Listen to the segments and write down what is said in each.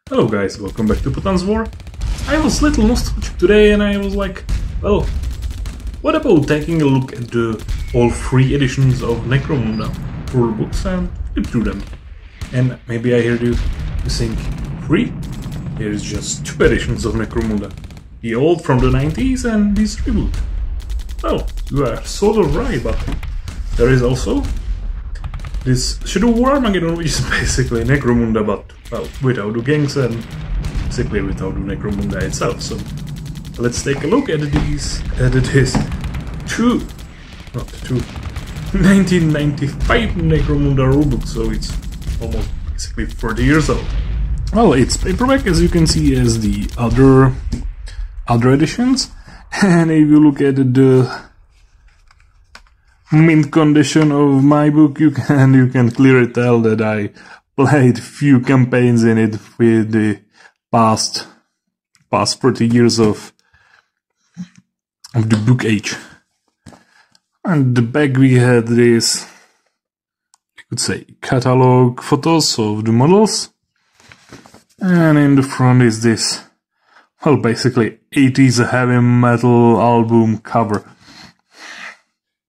Hello guys, welcome back to Putan's War. I was a little nostalgic today and I was like, well, what about taking a look at the all 3 editions of Necromunda rulebooks and flip through them? And maybe I heard you think, 3? There is just 2 editions of Necromunda. The old from the 90s and this reboot. Well, you are sort of right, but there is also this Shadow War Armageddon, which is basically Necromunda, but, well, without the gangs and basically without the Necromunda itself. So let's take a look at this 1995 Necromunda rulebook, so it's almost basically 30 years old. Well, it's paperback, as you can see, as the other editions, and if you look at the mint condition of my book, you can clearly tell that I played few campaigns in it with the past 30 years of the book age. And the back we had this, you could say, catalog photos of the models, and in the front is this, well, basically 80s heavy metal album cover.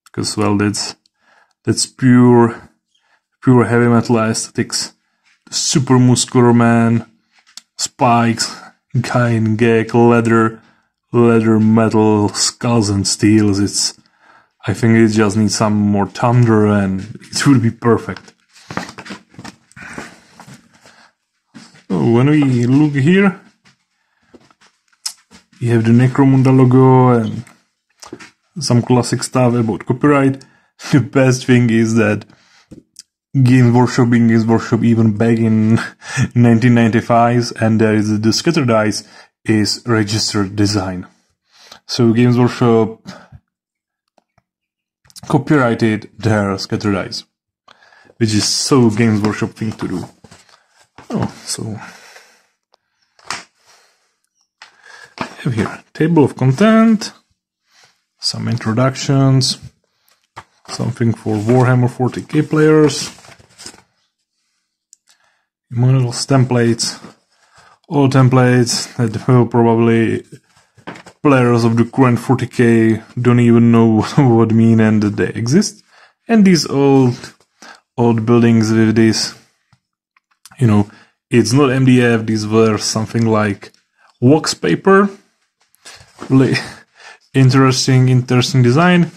Because, well, that's pure heavy metal aesthetics. The super muscular man, spikes, guy in gag, leather metal, skulls and steels. I think it just needs some more thunder and it would be perfect. So when we look here, we have the Necromunda logo and some classic stuff about copyright. The best thing is that Games Workshop even back in 1995, and there is the scatter dice is registered design. So Games Workshop copyrighted their scatter dice, which is so Games Workshop thing to do. Oh, so I have here table of content. Some introductions, something for Warhammer 40k players, models, templates, all templates that will probably players of the current 40k don't even know what mean and that they exist. And these old buildings with this, you know, it's not MDF, these were something like wax paper, really interesting design.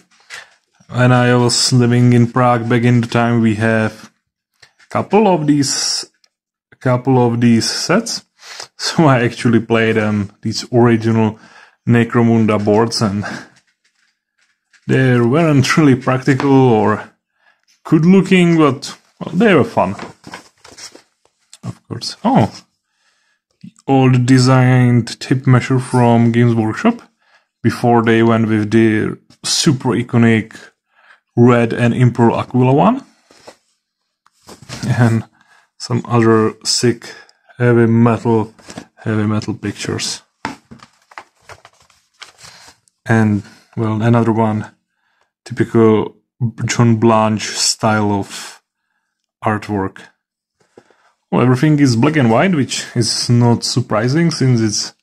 When I was living in Prague back in the time, we have couple of these sets. So I actually played these original Necromunda boards, and they weren't really practical or good looking, but well, they were fun. Of course. Oh, the old designed tape measure from Games Workshop, before they went with the super iconic red and Imperial Aquila one. And some other sick heavy metal pictures. And, well, another one, typical John Blanche style of artwork. Well, everything is black and white, which is not surprising since it's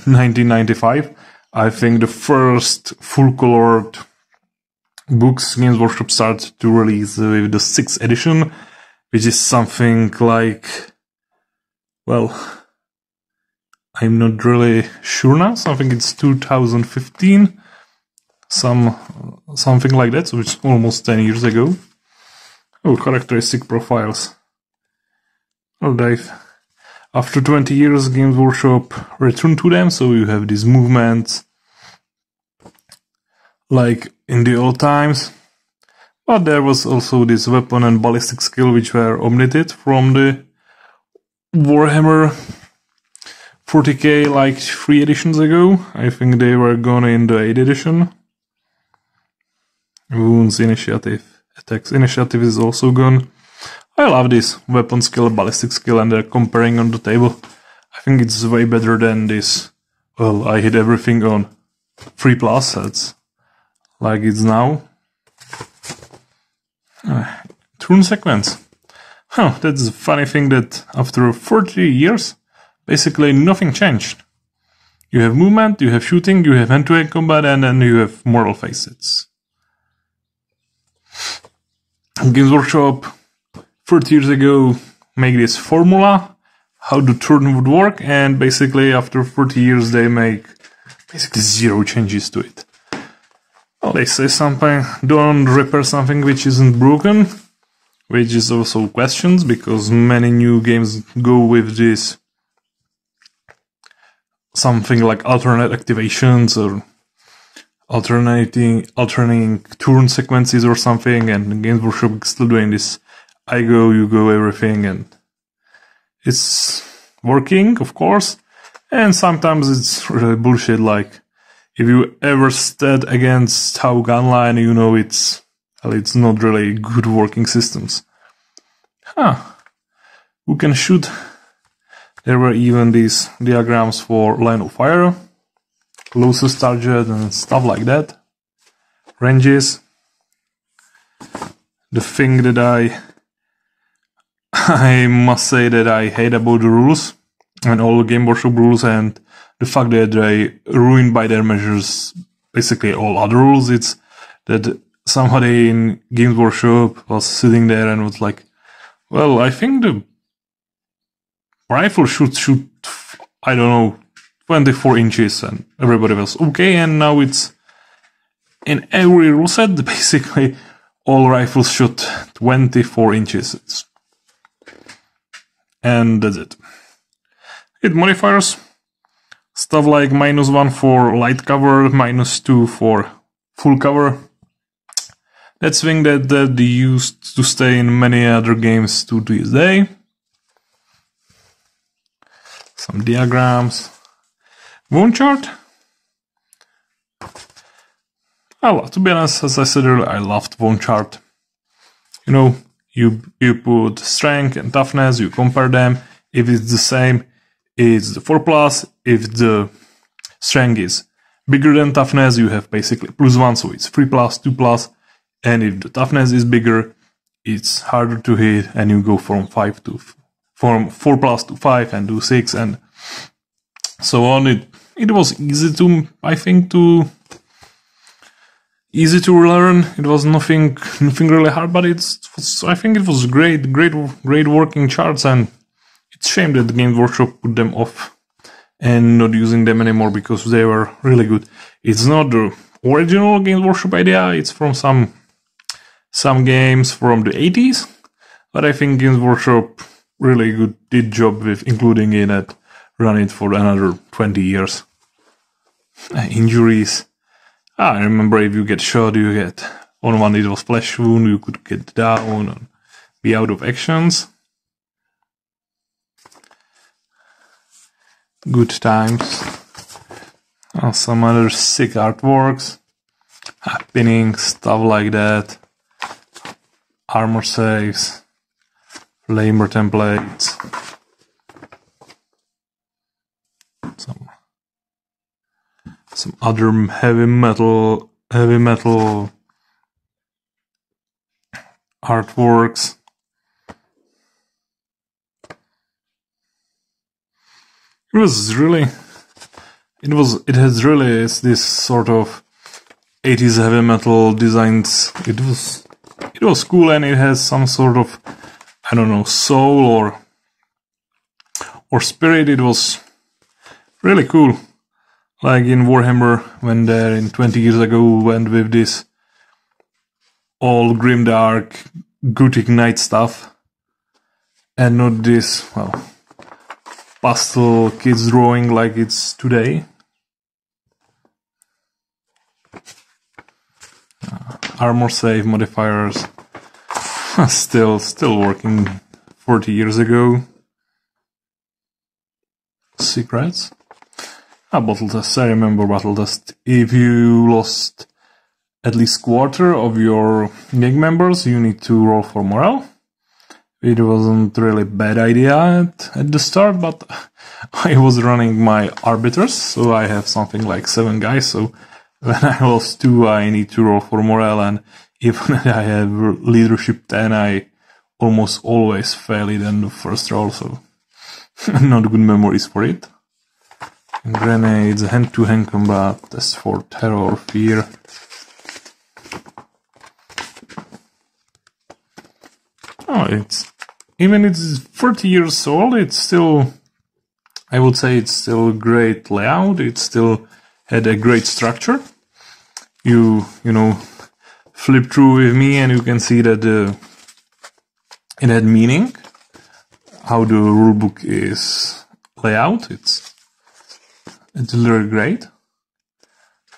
1995. I think the first full-colored books Games Workshop started to release with the 6th edition, which is something like, well, I'm not really sure now, something it's 2015, something like that, so it's almost 10 years ago. Oh, characteristic profiles. Well, after 20 years, Games Workshop returned to them, so you have these movements like in the old times. But there was also this weapon and ballistic skill which were omitted from the Warhammer 40k like 3 editions ago. I think they were gone in the 8th edition. Wounds, initiative, attacks, initiative is also gone. I love this weapon skill, ballistic skill, and they're comparing on the table. I think it's way better than this, well, I hit everything on 3+ sets, like it's now. Turn sequence. Huh, that's a funny thing that after 40 years, basically nothing changed. You have movement, you have shooting, you have hand-to-hand combat, and then you have moral facets. Games Workshop 30 years ago make this formula how the turn would work, and basically after 30 years they make basically zero changes to it. Well, they say something, don't repair something which isn't broken, which is also questions, because many new games go with this something like alternate activations or alternating turn sequences or something, and Games Workshop is still doing this I go, you go everything, and it's working, of course, and sometimes it's really bullshit. Like, if you ever stat against how gunline, you know it's not really good working systems. Who can shoot? There were even these diagrams for line of fire, closest target and stuff like that. Ranges. The thing that I must say that I hate about the rules and all the Game Workshop rules, and the fact that they ruined by their measures basically all other rules, it's that somebody in Games Workshop was sitting there and was like, well, I think the rifle should shoot, I don't know, 24 inches, and everybody was okay, and now it's in every rule set, basically all rifles shoot 24 inches. And that's it. Hit modifiers, stuff like -1 for light cover, -2 for full cover. That's thing that they used to stay in many other games to this day. Some diagrams. Wound chart. To be honest, as I said earlier, I loved wound chart. You know, you put strength and toughness, you compare them. If it's the same, it's the 4+. If the strength is bigger than toughness, you have basically +1, so it's 3+, 2+. And if the toughness is bigger, it's harder to hit, and you go from 4+ to 5 and do 6 and so on. It was easy to, I think, easy to learn. It was nothing really hard, but I think it was great working charts, and it's a shame that the Games Workshop put them off and not using them anymore, because they were really good. It's not the original Games Workshop idea, it's from some games from the 80s, but I think Games Workshop really did job with including it and run it for another 20 years. Injuries. I remember if you get shot, you get, on one it was flesh wound, you could get down and be out of actions. Good times. Some other sick artworks. Pinning, stuff like that. Armor saves. Flamer templates. Some other heavy metal artworks. It's this sort of 80s heavy metal designs. It was cool, and it has some sort of, I don't know, soul or spirit. It was really cool. Like in Warhammer, when they in 20 years ago went with this all grimdark, gothic knight stuff, and not this, well, pastel kids drawing like it's today. Armor save modifiers, still working 40 years ago. Secrets. Battle test. I remember battle test. If you lost at least quarter of your gang members, you need to roll for morale. It wasn't really a bad idea at the start, but I was running my arbiters, so I have something like 7 guys, so when I lost 2, I need to roll for morale, and even if I have leadership 10, I almost always fail it in the first roll, so not good memories for it. Grenades, hand-to-hand combat, test for terror or fear. Oh, even it's 30 years old, it's still, I would say it's still a great layout, it still had a great structure. You know, flip through with me and you can see that it had meaning, how the rulebook is laid out, it's really great.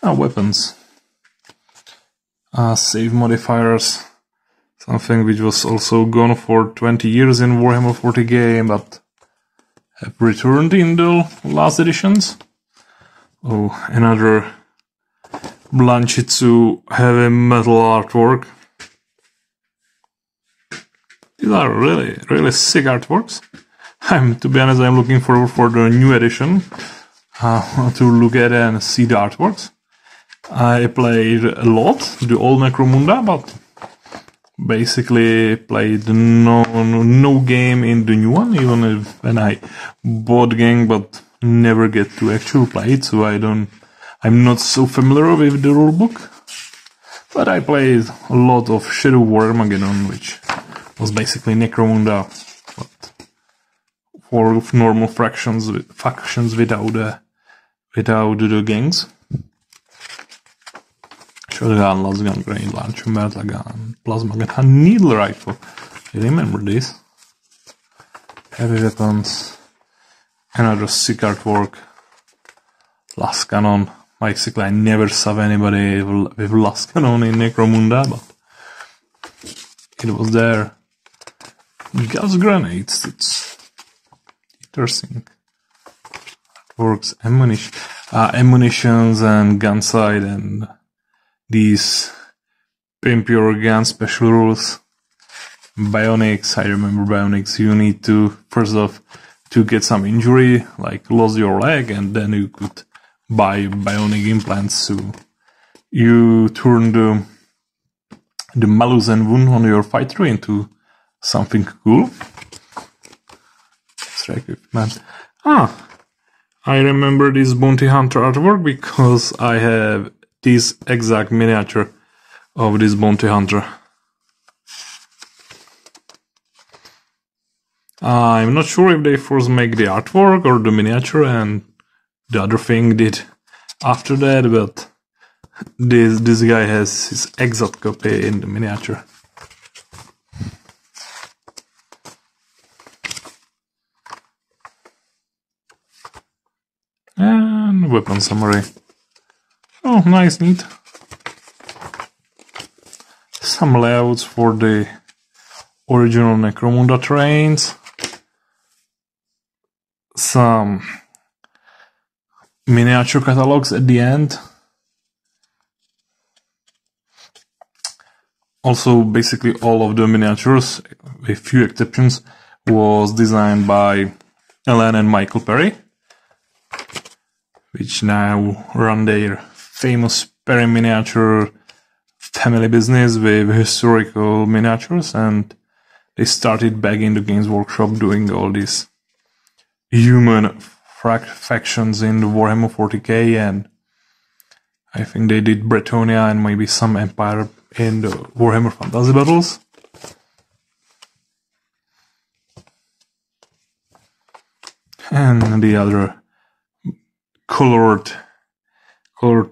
Weapons. Save modifiers. Something which was also gone for 20 years in Warhammer 40k, but have returned in the last editions. Oh, another Blanchitsu heavy metal artwork. These are really, really sick artworks. To be honest, I'm looking forward for the new edition to look at and see the artworks. I played a lot the old Necromunda, but basically played no game in the new one, even when I bought the game, but never get to actually play it, so I'm not so familiar with the rulebook. But I played a lot of Shadow War Armageddon, which was basically Necromunda, but for normal factions without the gangs. Shotgun, las gun, grenade launcher, metal gun, plasma gun, needle rifle. I remember this. Heavy weapons. Another sick artwork. Last cannon. Basically, I never saw anybody with last cannon in Necromunda, but it was there. Gas grenades. It's interesting. Artworks, ammunitions and gun sight and these pimp your gun special rules. Bionics, I remember bionics, you need to, first off, to get some injury, like lose your leg, and then you could buy bionic implants, so you turn the malus and wound on your fighter into something cool. Extra equipment. I remember this bounty hunter artwork because I have this exact miniature of this bounty hunter. I'm not sure if they first make the artwork or the miniature and the other thing did after that, but this guy has his exact copy in the miniature. And weapon summary. Oh, nice, neat. Some layouts for the original Necromunda terrains. Some miniature catalogs at the end. Also, basically all of the miniatures, with few exceptions, was designed by Ellen and Michael Perry, which now run their famous Perry miniature family business with historical miniatures, and they started back in the Games Workshop doing all these human factions in the Warhammer 40k, and I think they did Bretonia and maybe some Empire in the Warhammer Fantasy Battles. And the other colored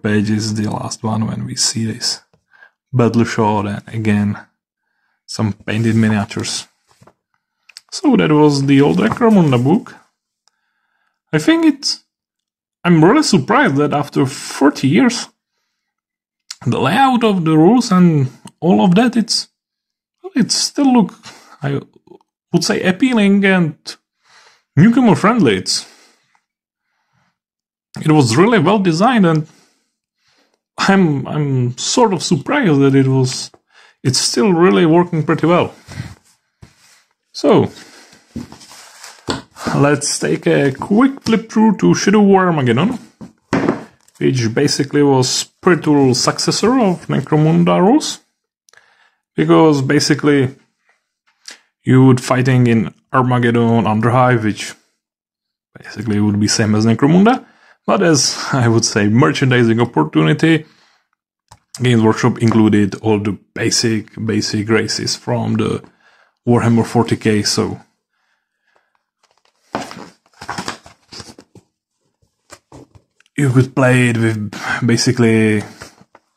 page is the last one when we see this battle shot and again some painted miniatures. So that was the old Necromunda book. I think I'm really surprised that after 40 years the layout of the rules and all of that, it's still look, I would say, appealing and newcomer friendly. It was really well designed, and I'm sort of surprised that it's still really working pretty well. So let's take a quick flip through to Shadow War Armageddon, which basically was spiritual successor of Necromunda rules, because basically you would fighting in Armageddon, Underhive, which Basically, it would be same as Necromunda, but as I would say, merchandising opportunity. Games Workshop included all the basic races from the Warhammer 40k, so you could play it with basically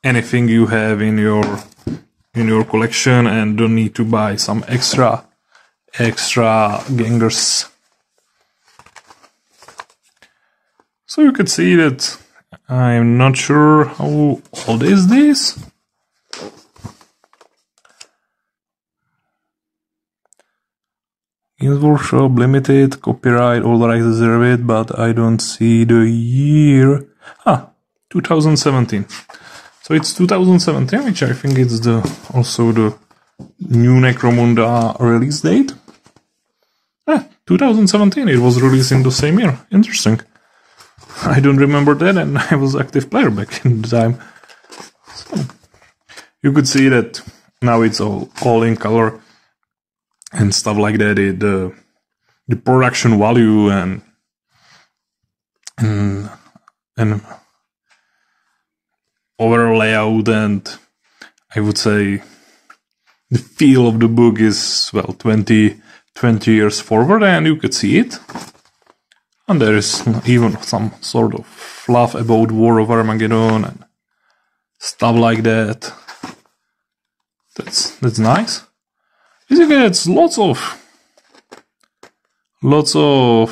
anything you have in your collection and don't need to buy some extra gangers. So you could see that I'm not sure how old is this. Games Workshop Limited, copyright, all rights reserved, but I don't see the year. 2017. So it's 2017, which I think is also the new Necromunda release date. 2017, it was released in the same year. Interesting. I don't remember that, and I was active player back in the time. So you could see that now it's all in color and stuff like that. The production value and overall layout, and I would say the feel of the book is, well, 20 years forward, and you could see it. And there is even some sort of fluff about War of Armageddon and stuff like that. That's nice. Basically, it's lots of lore,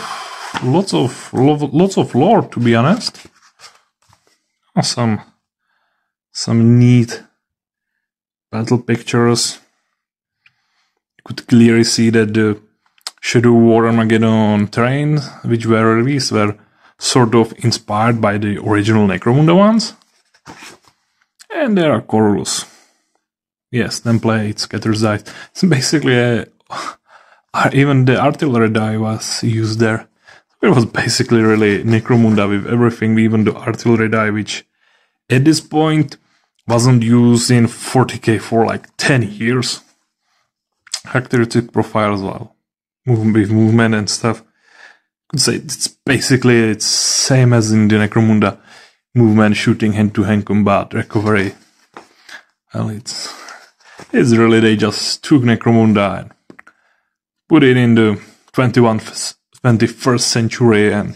to be honest. Some neat battle pictures. You could clearly see that the Shadow War Armageddon terrain, which were released, were sort of inspired by the original Necromunda ones. And there are corals. Yes, templates, scatters dice. So basically, even the artillery die was used there. It was basically really Necromunda with everything, even the artillery die, which at this point wasn't used in 40k for like 10 years. Characteristic profile as well. With movement and stuff. I could say it's basically same as in the Necromunda. Movement, shooting, hand-to-hand combat, recovery. Well, it's really, they just took Necromunda and put it in the 21st century, and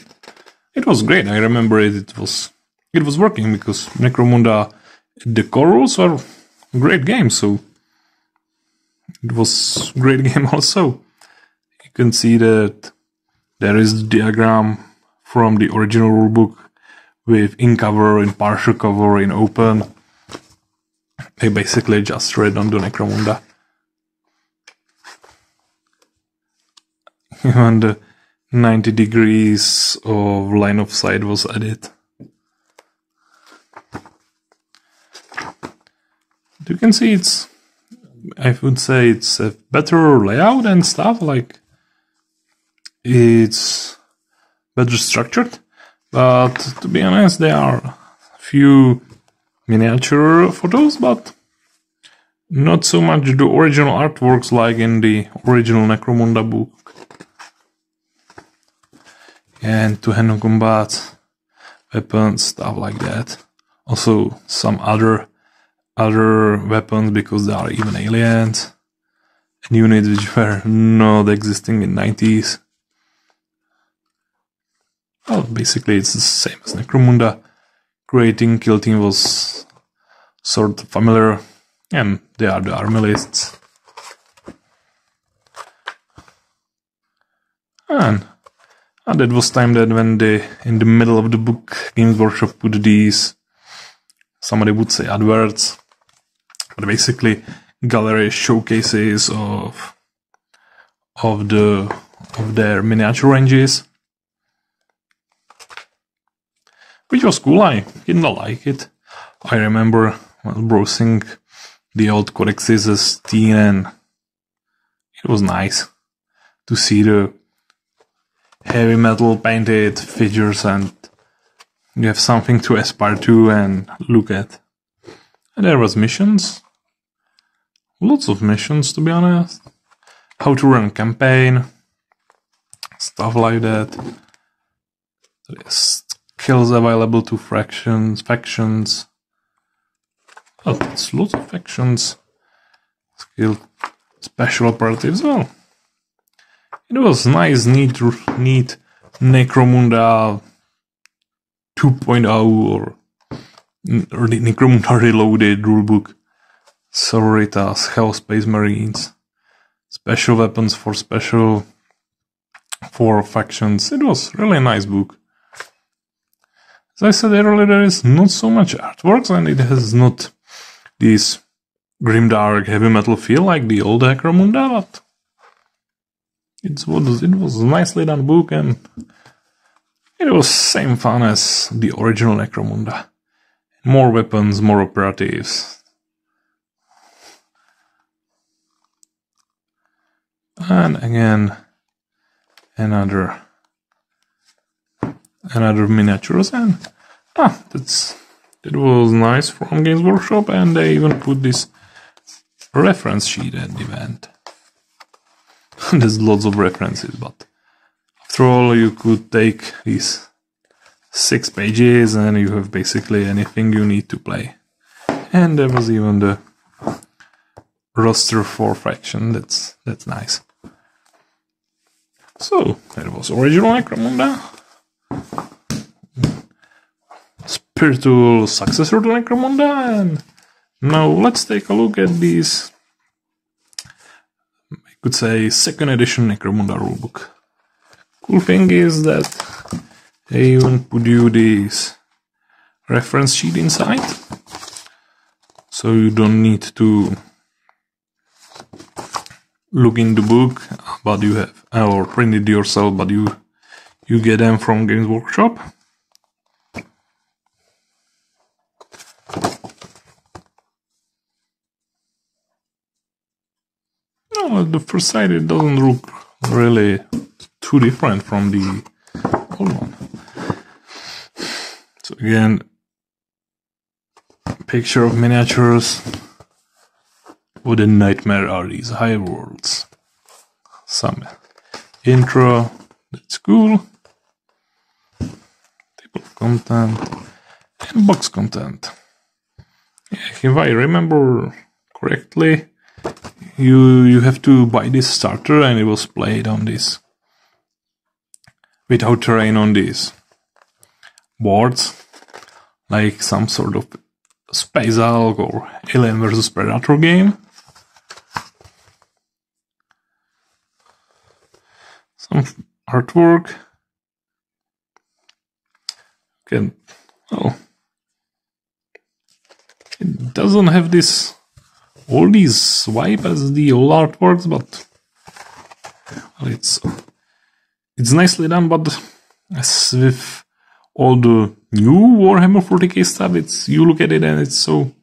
it was great. I remember it was working, because Necromunda, the core rules are a great game, so it was a great game also. You can see that there is the diagram from the original rulebook with in cover, in partial cover, in open. They basically just read on the Necromunda. And the 90 degrees of line of sight was added. You can see I would say it's a better layout and stuff, like it's better structured, but to be honest, there are a few miniature photos, but not so much the original artworks like in the original Necromunda book. And to-hand combat, weapons, stuff like that. Also some other weapons, because there are even aliens and units which were not existing in 90s. Well, basically it's the same as Necromunda. Creating kill team was sort of familiar, and they are the army lists. And that was time that when in the middle of the book, Games Workshop put these, somebody would say adverts, but basically gallery showcases of their miniature ranges, which was cool. I didn't like it. I remember browsing the old codexes as teen, and it was nice to see the heavy metal painted figures, and you have something to aspire to and look at. And there was missions. Lots of missions, to be honest. How to run a campaign. Stuff like that. There's skills available to factions. Oh, that's lots of factions. Skill, special operatives. Well, it was nice, neat Necromunda 2.0 or Necromunda Reloaded rulebook. Sororitas, Hell Space Marines, special weapons for factions. It was really a nice book. As I said earlier, there is not so much artworks, and it has not this grimdark heavy metal feel like the old Necromunda, but it was a nicely done book, and it was same fun as the original Necromunda. More weapons, more operatives. And again, another miniatures, and that was nice from Games Workshop, and they even put this reference sheet at the event. There's lots of references, but after all, you could take these 6 pages and you have basically anything you need to play. And there was even the roster for faction. That's nice. So that was original Necromunda. Spiritual successor to Necromunda, and now let's take a look at these, I could say, second edition Necromunda rulebook. Cool thing is that they even put you this reference sheet inside, so you don't need to look in the book, but you have, or print it yourself, but you get them from Games Workshop. No, at the first sight it doesn't look really too different from the old one. So again, picture of miniatures. What a nightmare are these high worlds. Some intro, that's cool. Table of content and box content. Yeah, if I remember correctly, you have to buy this starter and it was played on this without terrain on these boards, like some sort of Space Hulk or Alien vs Predator game. Some artwork. Okay, oh, it doesn't have this all these swipe as the old artworks, but well, it's nicely done. But as with all the new Warhammer 40k stuff, you look at it and it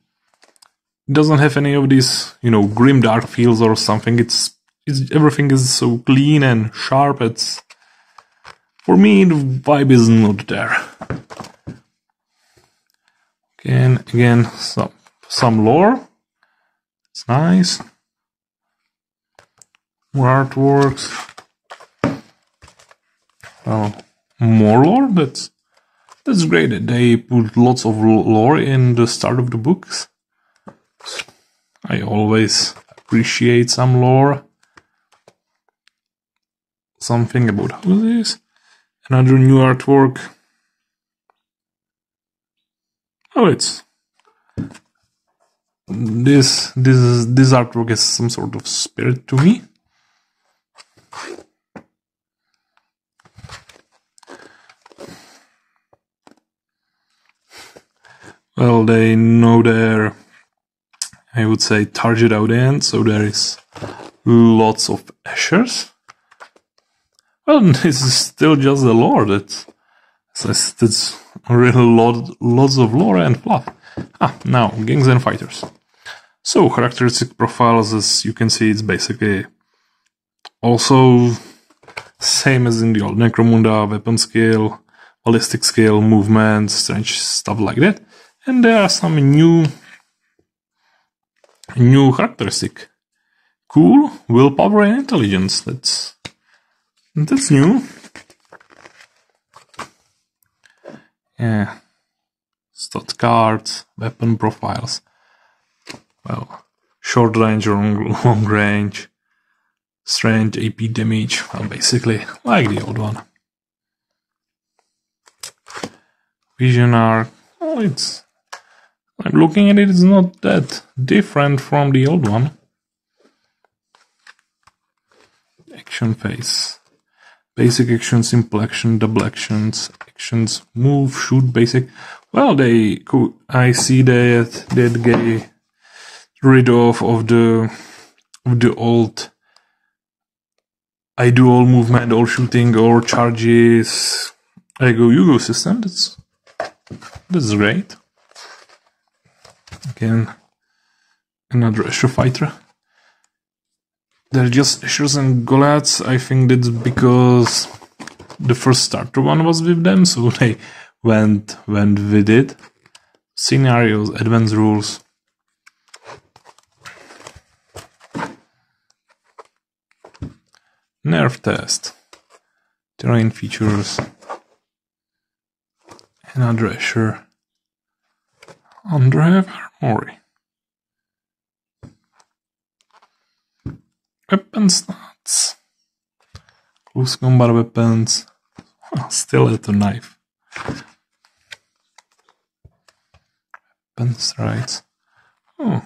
doesn't have any of these, grim dark feels or something. Everything is so clean and sharp. For me, the vibe is not there. Again, some lore. It's nice. More artworks. More lore. That's great. They put lots of lore in the start of the books. I always appreciate some lore. Something about how it is. Another new artwork. Oh, it's this artwork has some sort of spirit to me. Well, they know their, I would say, target audience, so there is lots of ashers. Well, this is still just the lore. That's really lots of lore and fluff. Now, gangs and fighters. So, characteristic profiles, as you can see, it's basically also same as in the old Necromunda, weapon skill, ballistic skill, movement, strange stuff like that. And there are some new characteristic. Cool, willpower and intelligence. That's new. Yeah. Stat cards, weapon profiles. Well, short range or long range. Strength, AP damage. Well, basically, like the old one. Vision arc. Well, I'm looking at it, it's not that different from the old one. Action phase. Basic action, simple action, double actions, move, shoot, basic. Well, I see that they get rid of the old. I do all movement, all shooting, all charges. I go, you go system. That's great. Again, another Asher fighter. They're just Ashers and Goliaths. I think that's because the first starter one was with them, so they went with it. Scenarios, advanced rules. Nerf test. Terrain features. Another Asher. Underhive Armory. Weapon stats. Close combat weapons. Still at the knife. Weapon strides. Oh.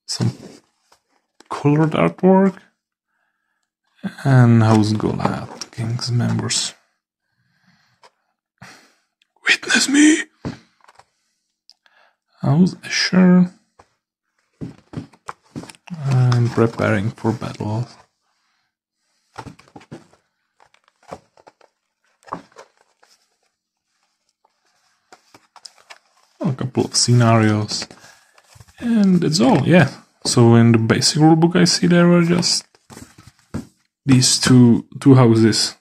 Some colored artwork. And House Goliath, King's members. Witness me! House Asher. I'm preparing for battle. A couple of scenarios. And that's all, yeah. So in the basic rulebook I see there were just these two houses.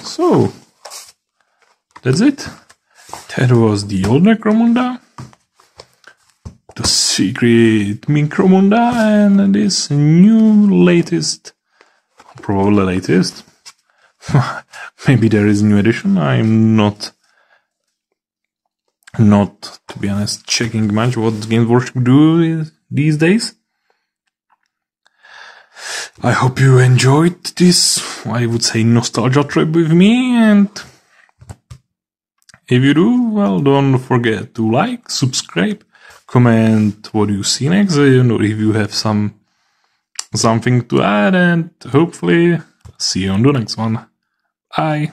So that's it. That was the old Necromunda, the secret Necromunda, and this new latest, probably latest. Maybe there is a new edition. I'm not, to be honest, checking much what Games Workshop do these days. I hope you enjoyed this, I would say, nostalgia trip with me, and if you do, well, don't forget to like, subscribe, comment what you see next, if you have something to add, and hopefully see you on the next one. Bye!